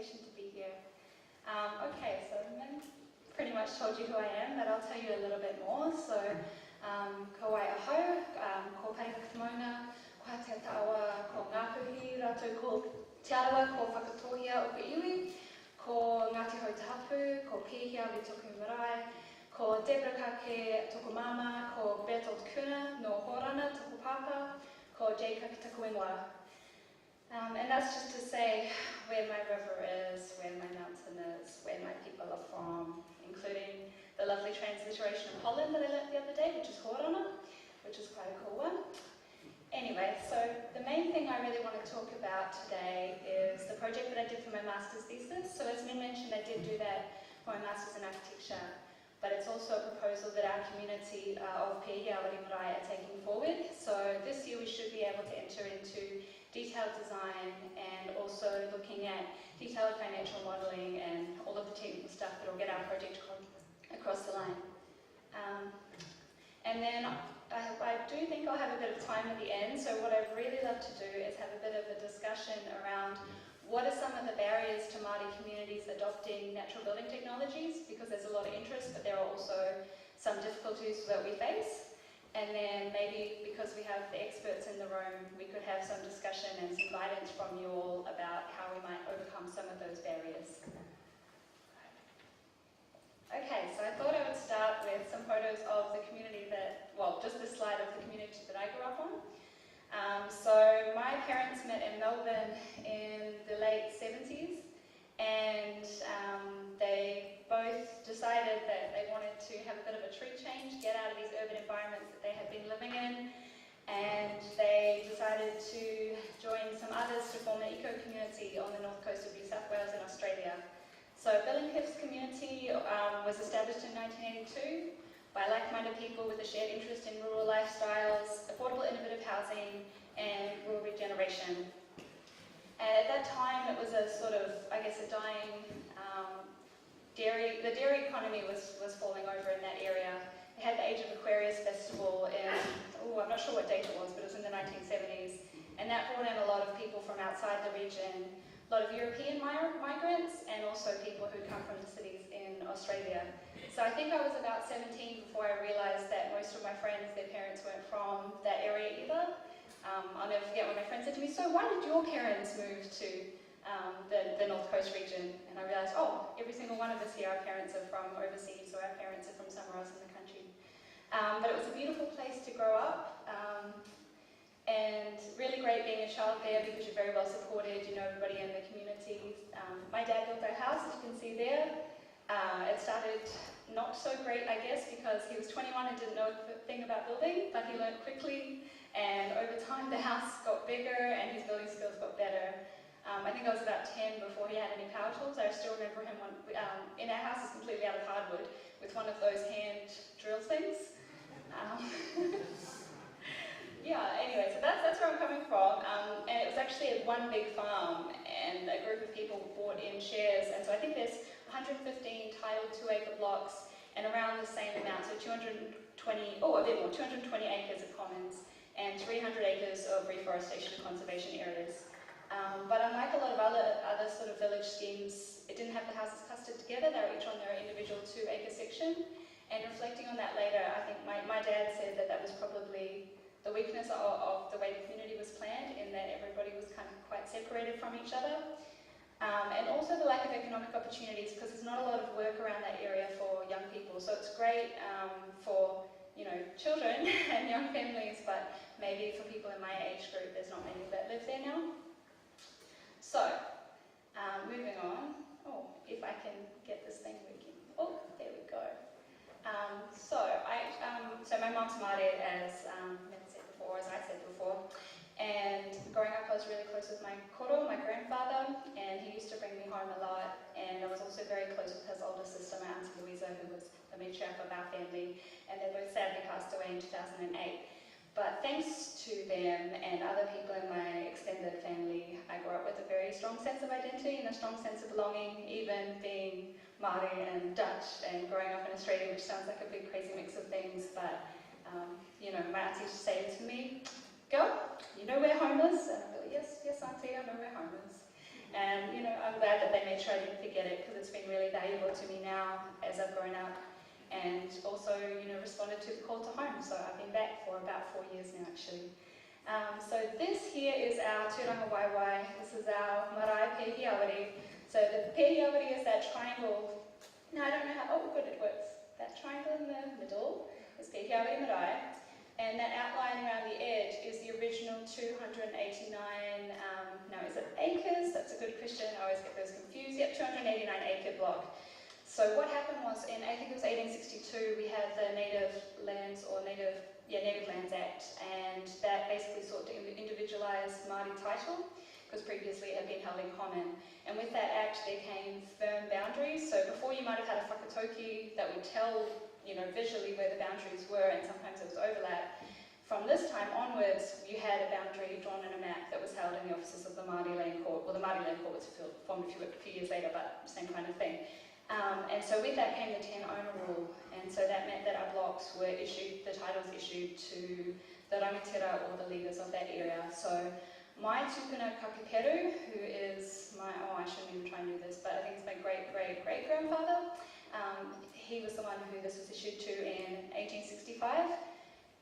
invitation to be here. Okay, so Min pretty much told you who I am, but I'll tell you a little bit more. So, ko wai ahau, ko paika kimona, ko te tawa, ko ngāpuhi, rātou ko te arawa, ko whakatohia o ka iwi, ko Ngāti Hau Te Hapu, ko Pihia le Toku Marae, ko Debra Kake Toku Mama, ko Bertold Kuna no Horana Toku Papa, ko Jade Taku Inwa. And that's just to say where my river is, where my mountain is, where my people are from, including the lovely transliteration of Holland that I learnt the other day, which is Horana, which is quite a cool one. Anyway, so the main thing I really want to talk about today is the project that I did for my master's thesis. So as Min mentioned, I did do that for my master's in architecture, but it's also a proposal that our community of Pihia Marae are taking forward. So this year we should be able to enter into detailed design and also looking at detailed financial modelling and all of the technical stuff that will get our project across the line. And then I do think I'll have a bit of time at the end, so what I'd really love to do is have a bit of a discussion around what are some of the barriers to Māori communities adopting natural building technologies, because there's a lot of interest, but there are also some difficulties that we face. And then maybe because we have the experts in the room, we could have some discussion and some guidance from you all about how we might overcome some of those barriers. Okay, so I thought I would start with some photos of the community that, well, just this slide of the community that I grew up on. So my parents met in Melbourne in the late 70s, and they both decided that they wanted to have a bit of a tree change, get out of these urban environments that they had been living in, and they decided to join some others to form an eco-community on the north coast of New South Wales in Australia. So Billinghurst community was established in 1982 by like-minded people with a shared interest in rural lifestyles, affordable innovative housing, and rural regeneration. And at that time it was a sort of, I guess, a dying the dairy economy was falling over in that area. They had the Age of Aquarius festival in, I'm not sure what date it was, but it was in the 1970s. And that brought in a lot of people from outside the region, a lot of European migrants, and also people who come from the cities in Australia. So I think I was about 17 before I realised that most of my friends, their parents weren't from that area either. I'll never forget when my friend said to me, so why did your parents move to the North Coast region? And I realised, oh, every single one of us here, our parents are from overseas, or our parents are from somewhere else in the country. But it was a beautiful place to grow up. And really great being a child there because you're very well supported, you know everybody in the community. My dad built our house, as you can see there. It started not so great, I guess, because he was 21 and didn't know a thing about building, but he learned quickly, and over time the house got bigger and his building skills got better. I think I was about 10 before he had any power tools. I still remember him in our house is completely out of hardwood with one of those hand drill things. Yeah, anyway, so that's where I'm coming from, and it was actually one big farm, and a group of people bought in shares, and so I think there's 115 titled 2-acre blocks, and around the same amount, so 220 acres of commons, and 300 acres of reforestation and conservation areas. But unlike a lot of other sort of village schemes, it didn't have the houses clustered together, they were each on their individual 2-acre section, and reflecting on that later, I think my dad said that was probably the weakness of the way the community was planned, in that everybody was kind of quite separated from each other. And also the lack of economic opportunities, because there's not a lot of work around that area for young people. So it's great for, you know, children and young families, but maybe for people in my age group, there's not many that live there now. So, moving on. Oh, if I can get this thing working. Oh, there we go. So my mom's Māori, as I said before, and growing up I was really close with my koro, my grandfather, and he used to bring me home a lot, and I was also very close with his older sister, my Auntie Louisa, who was the matriarch of our family, and they both sadly passed away in 2008. But thanks to them and other people in my extended family, I grew up with a very strong sense of identity and a strong sense of belonging, even being Māori and Dutch and growing up in Australia, which sounds like a big crazy mix of things, but you know, my auntie used to say to me, "Girl, you know where home is?" And I'd be like, yes, auntie, I know where home is. And I'm glad that they made sure I didn't forget it, because it's been really valuable to me now as I've grown up, and also responded to the call to home. So I've been back for about 4 years now, actually. So this here is our Tūranga Waiwai. This is our marae pehiawari. So the pehiawari is that triangle. Now I don't know how good it works. That triangle in the middle is pehiawari marae. And that outline around the edge is the original 289, now is it acres? That's a good question, I always get those confused. Yep, 289 acre block. So what happened was, I think it was 1862, we had the Native Lands Act, and that basically sought to individualise Māori title, because previously it had been held in common. And with that act there came firm boundaries, so before you might have had a whakatoki that would tell visually where the boundaries were, and sometimes there was overlap. From this time onwards, you had a boundary drawn in a map that was held in the offices of the Māori Land Court. Well, the Māori Land Court was formed a few years later, but same kind of thing. And so with that came the 10 owner rule, and so that meant that our blocks were issued, the titles issued to the rangatira or the leaders of that area. So my tupuna Kakeperu, who is my, I shouldn't even try and do this, but I think it's my great-great-great-grandfather, he was the one who this was issued to in 1865,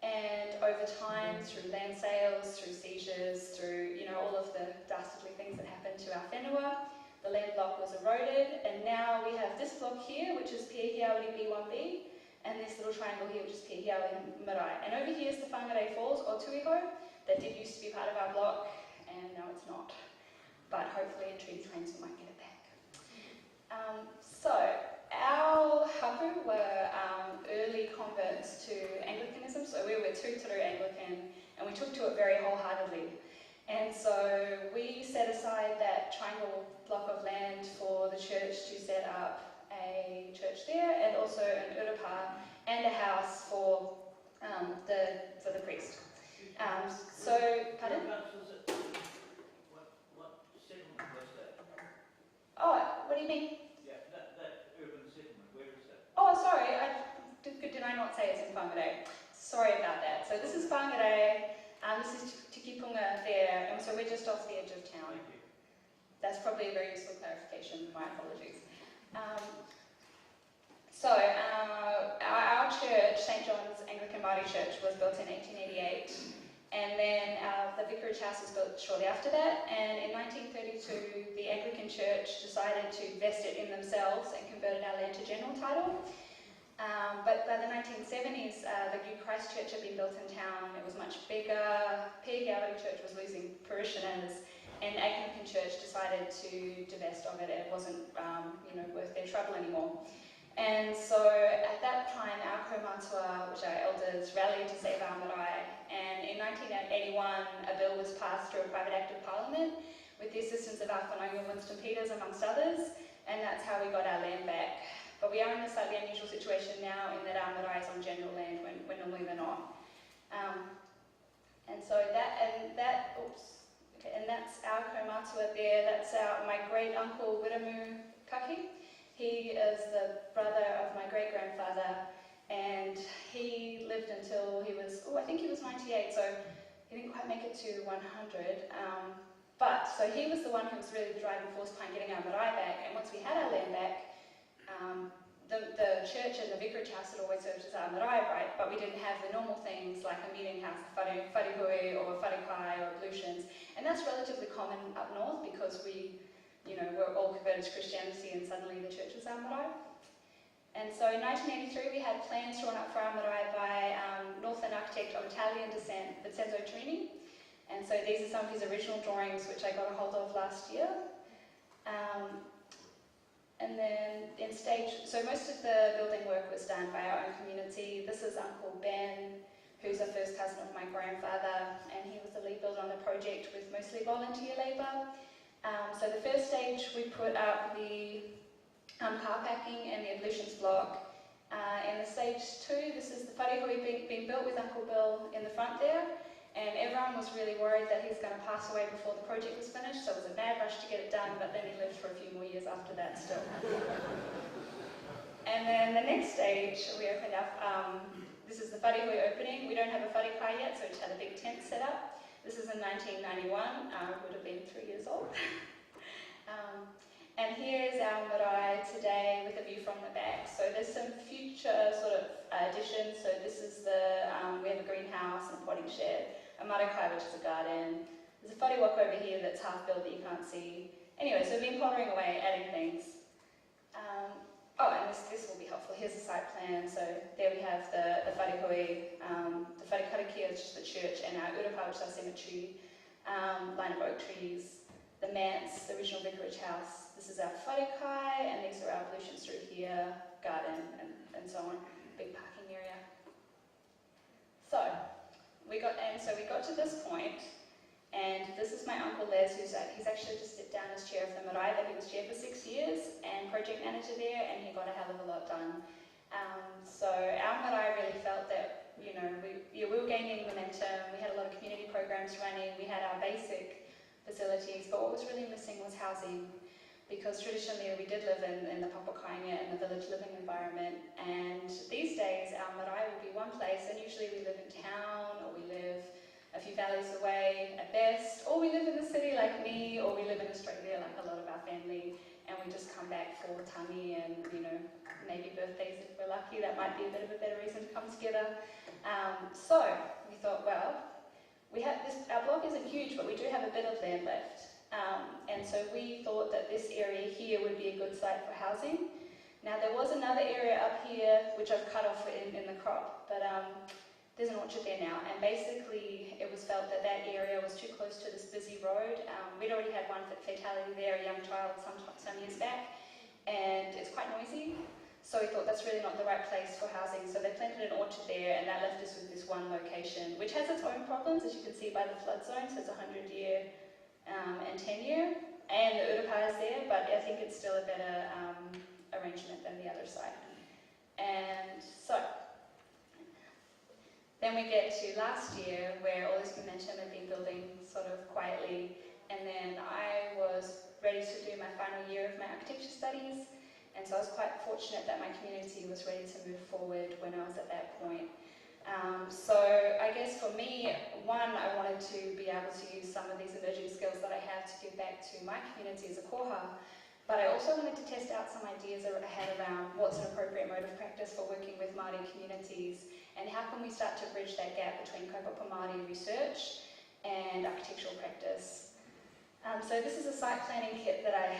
and over time, through land sales, through seizures, through all of the dastardly things that happened to our whenua, the land block was eroded, and now we have this block here, which is Pehiawari B1B, and this little triangle here, which is Pehiawari Marae. And over here is the Whangarei Falls, or Tuiho, that did used to be part of our block, and now it's not. But hopefully in treaty claims we might get it back. So our hapu were early converts to Anglicanism, so we were Tūturu Anglican, and we took to it very wholeheartedly. And so we set aside that triangle block of land for the church to set up a church there, and also an urupa and a house for the priest. So, pardon? What settlement was that? Oh, what do you mean? Yeah, that urban settlement, where is that? Oh, sorry, did I not say it's in Whangarei? Sorry about that. So this is Whangarei, this is Tikipunga there, and so we're just off the edge of town. Thank you. That's probably a very useful clarification, my apologies. Our church, St. John's Anglican Māori Church, was built in 1888, and then the vicarage house was built shortly after that, and in 1932 the Anglican Church decided to vest it in themselves and converted our land to general title. But by the 1970s, the new Christ Church had been built in town. It was much bigger. Pehiawari Church was losing parishioners, and Anglican Church decided to divest of it. It wasn't, worth their trouble anymore. And so at that time, our kaumātua, which are elders, rallied to save our marae. And in 1981, a bill was passed through a private act of Parliament with the assistance of our whanaunga Winston Peters, amongst others, and that's how we got our land back. But we are in a slightly unusual situation now in that our marae is on general land when normally they're not. And so that's our kaumātua there. That's my great uncle Wiramu Kake. He is the brother of my great grandfather, and he lived until he was, I think he was 98, so he didn't quite make it to 100. So he was the one who was really the driving force behind getting our marae back, and once we had our land back, the church and the vicarage house had always served as our marae, right? But we didn't have the normal things like a meeting house, wharehui or wharekai or ablutions, and that's relatively common up north because we're all converted to Christianity, and suddenly the church was our marae. And so in 1983 we had plans drawn up for our marae by Northern architect of Italian descent, Vincenzo Trini. And so these are some of his original drawings which I got a hold of last year. And then in so most of the building work was done by our own community. This is Uncle Ben, who's a first cousin of my grandfather, and he was the lead builder on the project with mostly volunteer labour. So the first stage we put up the car packing and the ablutions block. In the stage 2, this is the wharehui being built with Uncle Bill in the front there, and everyone was really worried that he's going to pass away before the project was finished, so it was a mad rush to get it done, but then he lived for a few more years after that still. And then the next stage we opened up, this is the wharehui opening. We don't have a wharekai yet, so we just had a big tent set up. This is in 1991, I would have been 3 years old. here's our marae today with a view from the back. So there's some future sort of additions. So this is we have a greenhouse and a potting shed, a marakai, which is a garden. There's a whare over here that's half built that you can't see. Anyway, so we've been pottering away, adding things. And this will be helpful. Here's the site plan. So there we have the wharehui, the wharekarakia, which is the church, and our urapa, which is our cemetery, line of oak trees, the manse, the original vicarage house. This is our wharekai, and these are our ablutions through here, garden, and so on. Big parking area. So we got to this point, and this is my uncle Les, he's actually just stepped down as chair of the marae, but he was chair for 6 years and project manager there, and he got a hell of a lot done. So our marae really felt that, we were gaining momentum. We had a lot of community programs running. We had our basic facilities, but what was really missing was housing, because traditionally we did live in the papakainga and the village living environment, and these days our marae would be one place, and usually we live in town, or we live a few valleys away at best, or we live in the city like me, or we live in Australia like a lot of our family, and we just come back for tangi and, maybe birthdays if we're lucky. That might be a bit of a better reason to come together. So we thought, well, our block isn't huge, but we do have a bit of land left. And so we thought that this area here would be a good site for housing. Now there was another area up here, which I've cut off in the crop, but there's an orchard there now, and basically it was felt that that area was too close to this busy road. We'd already had one fatality there, a young child some years back, and it's quite noisy. So we thought that's really not the right place for housing. So they planted an orchard there, and that left us with this one location, which has its own problems, as you can see by the flood zone. So it's 100-year and 10-year, and the urapa is there, but I think it's still a better arrangement than the other side. And so then we get to last year, where all this momentum had been building sort of quietly, and then I was ready to do my final year of my architecture studies, and so I was quite fortunate that my community was ready to move forward when I was at that point. So I guess for me, one, I wanted to be able to use some of these emerging skills that I have to give back to my community as a koha, but I also wanted to test out some ideas I had around what's an appropriate mode of practice for working with Māori communities, and how can we start to bridge that gap between kaupapa Māori research and architectural practice. So this is a site planning kit that I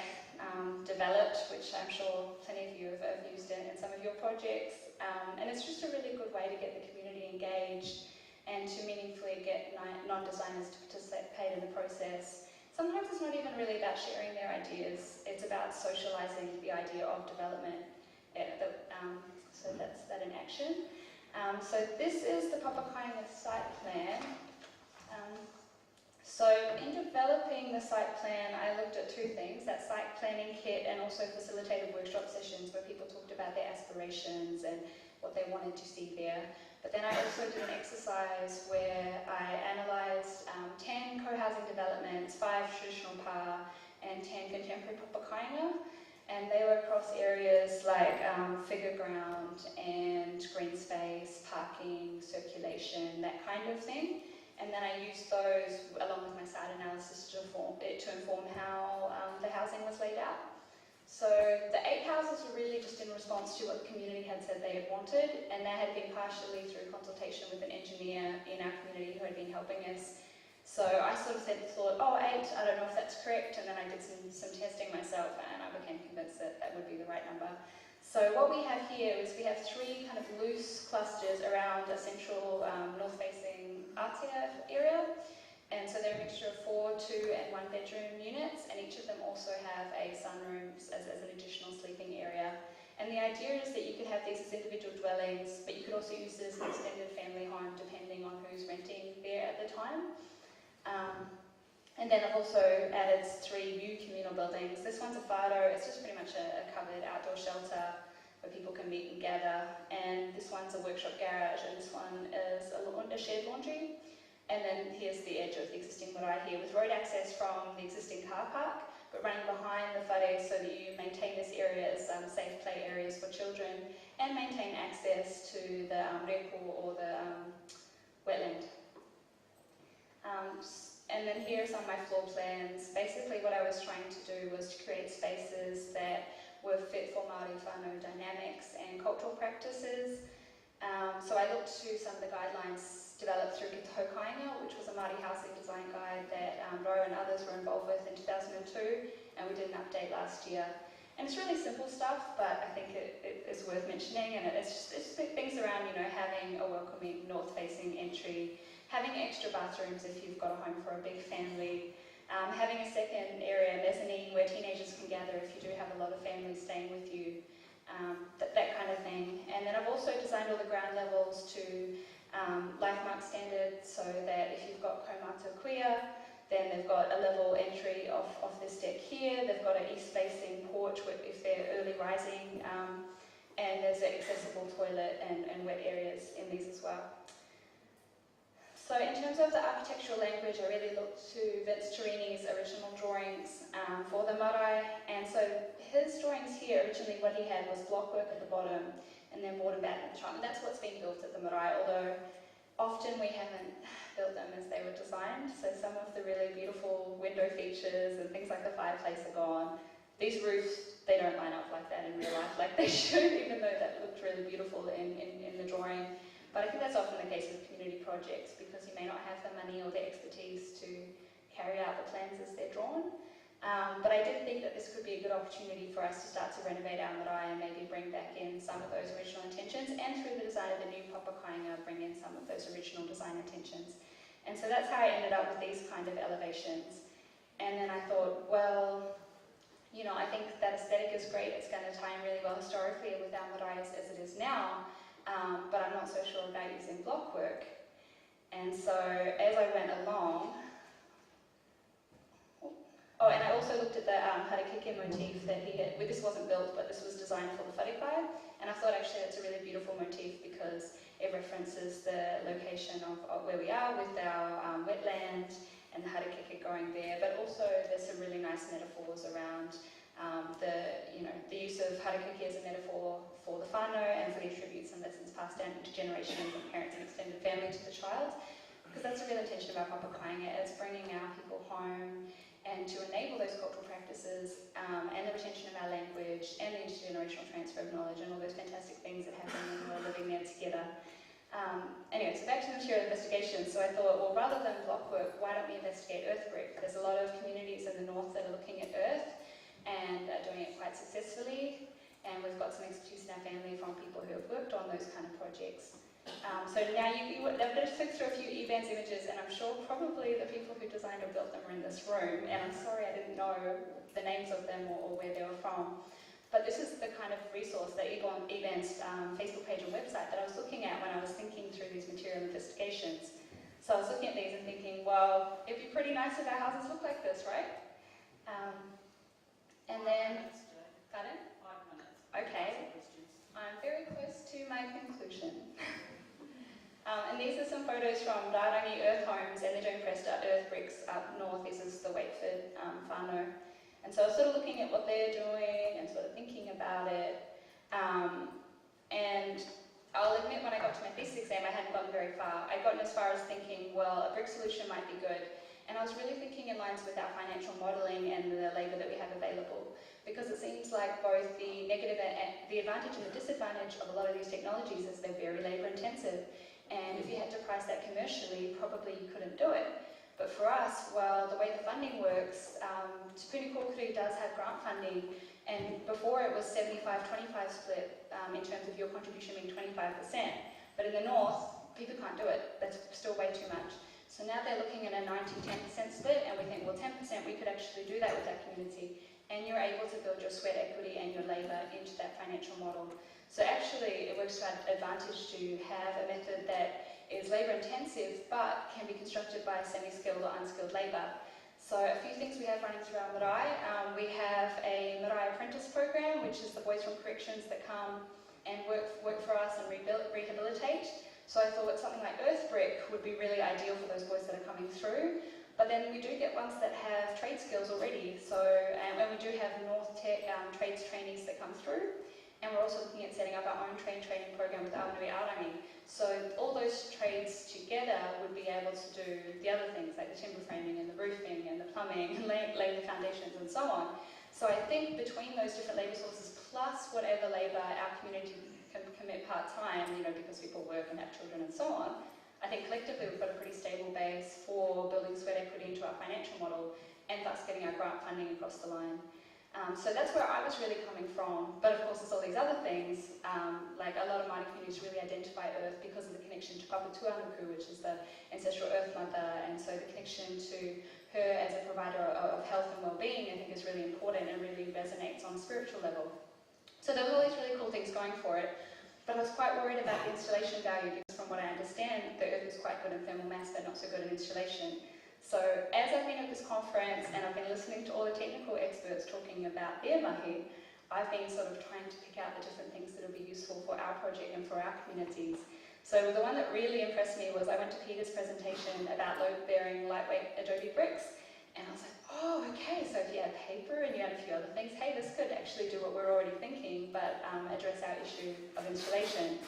developed, which I'm sure plenty of you have used in some of your projects, and it's just a really good way to get the community engaged and to meaningfully get non-designers to participate in the process. Sometimes it's not even really about sharing their ideas, it's about socializing the idea of development. So that's that in action. So this is the papakainga site plan. So in developing the site plan, I looked at two things, that site planning kit and also facilitated workshop sessions where people talked about their aspirations and what they wanted to see there. But then I also did an exercise where I analysed 10 co-housing developments, 5 traditional pa, and 10 contemporary papakainga, and they were across areas like figure ground and green space, parking, circulation, that kind of thing. And then I used those along with my site analysis to inform how the housing was laid out. So the 8 houses were really just in response to what the community had said they had wanted, and that had been partially through consultation with an engineer in our community who had been helping us. So I sort of thought, oh, 8, I don't know if that's correct, and then I did some testing myself, and I became convinced that that would be the right number. So what we have here is we have 3 kind of loose clusters around a central north-facing atia area, and so they're a mixture of 4, 2 and 1 bedroom units, and each of them also have a sunroom as an additional sleeping area. And the idea is that you could have these as individual dwellings, but you could also use this as an extended family home depending on who's renting there at the time. And then I've also added 3 new communal buildings. This one's a whāro, it's just pretty much a covered outdoor shelter where people can meet and gather. And this one's a workshop garage, and this one is a shared laundry. And then here's the edge of the existing marae here with road access from the existing car park, but running behind the whare so that you maintain this area as safe play areas for children and maintain access to the repo or the wetland. And then here are some of my floor plans. Basically what I I was trying to do was to create spaces that were fit for Māori whānau dynamics and cultural practices. So I looked to some of the guidelines developed through Ki Tahu Kāinga, which was a Māori housing design guide that Ro and others were involved with in 2002, and we did an update last year. And it's really simple stuff, but I think it is worth mentioning, and it's things around, having a welcoming north-facing entry, having extra bathrooms if you've got a home for a big family, having a second area, mezzanine, where teenagers can gather if you do have a lot of families staying with you, that kind of thing. And then I've also designed all the ground levels to LifeMark standards, so that if you've got kaumata queer, then they've got a level entry off this deck here. They've got an east-facing porch if they're early rising, and there's an accessible toilet and wet areas in these as well. So in terms of the architectural language, I really looked to Vince Torini's original drawings for the marae. And so his drawings here, originally what he had was blockwork at the bottom and then board and batten at the top. And that's what's been built at the marae, although often we haven't built them as they were designed. So some of the really beautiful window features and things like the fireplace are gone. These roofs, they don't line up like that in real life like they should, even though that looked really beautiful in the drawing. But I think that's often the case with community projects, because you may not have the money or the expertise to carry out the plans as they're drawn. But I did think that this could be a good opportunity for us to start to renovate our marae and maybe bring back in some of those original intentions, and through the design of the new Papa Kāinga, bring in some of those original design intentions. And so that's how I ended up with these kind of elevations. And then I thought, well, I think that aesthetic is great. It's going to tie in really well historically with our marae as it is now, but I'm not so sure about using blockwork. And so as I went along, and I also looked at the Kake motif that he had. This wasn't built, but this was designed for the wharekai, and I thought actually that's a really beautiful motif because it references the location of where we are with our wetland and the Kake going there, but also there's some really nice metaphors around the use of Kake as a metaphor for the whānau and for the attributes and lessons passed down into generations from parents and extended family to the child, because that's a real intention of our Papa Kāinga. It's bringing our people home and to enable those cultural practices and the retention of our language and the intergenerational transfer of knowledge and all those fantastic things that happen when we're living there together. Anyway, so back to the material investigation. So I thought, well, rather than blockwork, why don't we investigate earth brick? There's a lot of communities in the north that are looking at earth and are doing it quite successfully, and we've got some expertise in our family from people who have worked on those kind of projects. So now I've just clicked through a few Evans images, and I'm sure probably the people who designed or built them are in this room, and I'm sorry I didn't know the names of them or where they were from. But this is the kind of resource, the Evans Facebook page and website that I was looking at when I was thinking through these material investigations. So I was looking at these and thinking, well, it'd be pretty nice if our houses look like this, right? And then, pardon? 5 minutes. Okay, I'm very close to my conclusion. And these are some photos from Rārangi Earth Homes and the Joan Presta Earth Bricks up north. This is the Wakeford whānau. And so I was sort of looking at what they're doing and sort of thinking about it. And I'll admit when I got to my thesis exam I hadn't gotten very far. I'd gotten as far as thinking, well, a brick solution might be good. And I was really thinking in lines with our financial modelling and the labour that we have available, because it seems like both the negative and the advantage and the disadvantage of a lot of these technologies is they're very labour intensive. And if you had to price that commercially, probably you couldn't do it. But for us, well, the way the funding works, Te Puni Kōkiri does have grant funding, and before it was 75-25 split in terms of your contribution being 25%. But in the north, people can't do it. That's still way too much. So now they're looking at a 90-10% split, and we think, well, 10% we could actually do that with our community, and you're able to build your sweat equity and your labour into that financial model. So actually, it works to our advantage to have a method that is labour intensive, but can be constructed by semi-skilled or unskilled labour. So a few things we have running through our marae. We have a marae apprentice program, which is the boys from corrections that come and work for us and rehabilitate. So I thought something like earth brick would be really ideal for those boys that are coming through. But then we do get ones that have trade skills already. So, and we do have North Tech trades trainees that come through. And we're also looking at setting up our own training program with Awanui Arangi. So all those trades together would be able to do the other things like the timber framing and the roofing and the plumbing and laying the foundations and so on. So I think between those different labour sources plus whatever labour our community can commit part-time, because people work and have children and so on, I think collectively we've got a pretty stable base for building sweat equity into our financial model and thus getting our grant funding across the line. So that's where I was really coming from, but of course there's all these other things, like a lot of Māori communities really identify Earth because of the connection to Kapatuanuku, which is the ancestral Earth Mother, and so the connection to her as a provider of health and well-being I think is really important and really resonates on a spiritual level. So there were all these really cool things going for it, but I was quite worried about the installation value because from what I understand, the Earth is quite good in thermal mass but not so good in installation. So as I've been at this conference and I've been listening to all the technical experts talking about their mahi, I've been sort of trying to pick out the different things that will be useful for our project and for our communities. So the one that really impressed me was I went to Peter's presentation about load-bearing lightweight adobe bricks, and I was like, oh, okay, so if you had paper and you had a few other things, hey, this could actually do what we're already thinking, but address our issue of installation.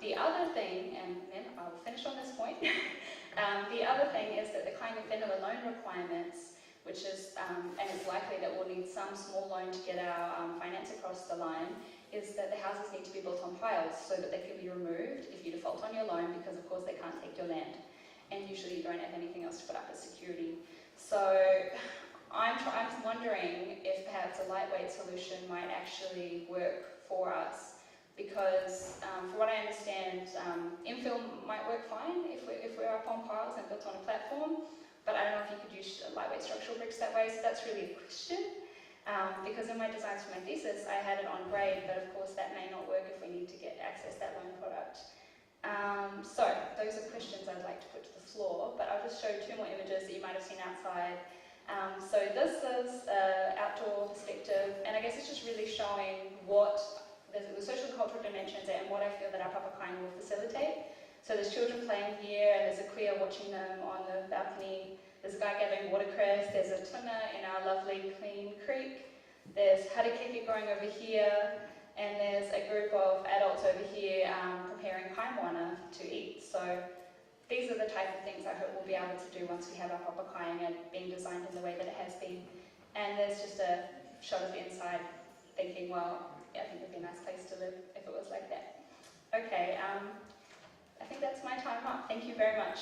The other thing, and then I'll finish on this point, the other thing is that the kind of vanilla loan requirements, which is, and it's likely that we'll need some small loan to get our finance across the line, is that the houses need to be built on piles so that they can be removed if you default on your loan, because of course they can't take your land. And usually you don't have anything else to put up as security. So I'm wondering if perhaps a lightweight solution might actually work for us, because from what I understand, infill might work fine if we're up on piles and built on a platform, but I don't know if you could use lightweight structural bricks that way, so that's really a question. Because in my designs for my thesis, I had it on grade, but of course that may not work if we need to access that loan product. So those are questions I'd like to put to the floor, but I'll just show 2 more images that you might have seen outside. So this is outdoor perspective, and I guess it's just really showing what the social and cultural dimensions and what I feel that our papakai will facilitate. So there's children playing here, and there's a kuia watching them on the balcony. There's a guy gathering watercress. There's a tuna in our lovely clean creek. There's Kake growing over here, and there's a group of adults over here preparing kaimoana to eat. So these are the type of things I hope we'll be able to do once we have our papakai and being designed in the way that it has been. And there's just a shot of the inside, thinking, well, yeah, I think it would be a nice place to live if it was like that. Okay, I think that's my time up. Thank you very much.